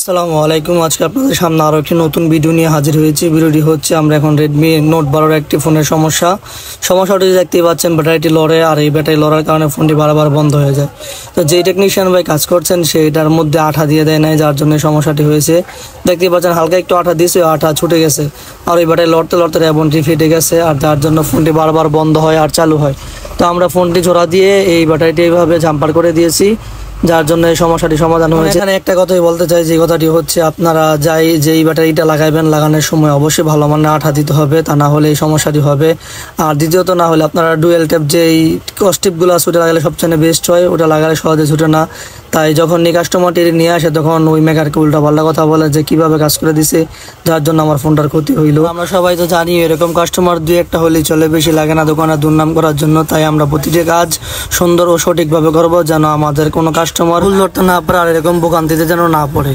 আসসালামু আলাইকুম। আজকে আপনাদের সামনে আরও একটি নতুন ভিডিও নিয়ে হাজির হয়েছি। ভিডিওটি হচ্ছে আমরা এখন রেডমি নোট 12 একটি ফোনের সমস্যাটি দেখতেই পাচ্ছেন, ব্যাটারিটি লড়ে, আর এই ব্যাটারি লড়ার কারণে ফোনটি বারবার বন্ধ হয়ে যায়। তো যেই টেকনিশিয়ান ভাই কাজ করছেন সেইটার মধ্যে আঠা দিয়ে দেয় নাই, যার জন্য সমস্যাটি হয়েছে। দেখতেই পাচ্ছেন হালকা একটু আঠা দিয়েছে, আঠা ছুটে গেছে, আর এই ব্যাটারি লড়তে লড়তে রেবনটি ফেটে গেছে, আর যার জন্য ফোনটি বারবার বন্ধ হয় আর চালু হয়। তো আমরা ফোনটি জোড়া দিয়ে এই ব্যাটারিটি এইভাবে জাম্পার করে দিয়েছি, যার জন্য এই সমস্যাটি সমাধান হয়েছে। এখানে একটা কথাই বলতে চাই, যে কথাটি হচ্ছে আপনারা যেই ব্যাটারিটা লাগাবেন, লাগানোর সময় অবশ্যই ভালো মানের আঠা দিতে হবে, তা না হলে এই সমস্যাটি হবে। আর দ্বিতীয়ত, না হলে আপনারা ডুয়েল টেপ যেই কস্টিপগুলো আছে ওটা লাগালে সবচেয়ে বেস্ট হয়, ওটা লাগালে সহজে ছুটে না। তাই যখন কাস্টমারটি নিয়ে আসে তখন ওই মেকারকে উল্টা পাল্টা কথা বলে যে কিভাবে কাজ করে দিছে, যার জন্য আমার ফোনটার ক্ষতি হইলো। আমরা সবাই তো জানি এরকম কাস্টমার দুই একটা হলেই চলে, বেশি লাগে না দোকানের দুর্নাম করার জন্য। তাই আমরা প্রতিটি কাজ সুন্দর ও সঠিকভাবে করবো, যেন আমাদের কোনো কাস্টমার ভুল ধরতে না পারে আর এরকম ভোগান্তিতে যেন না পড়ে।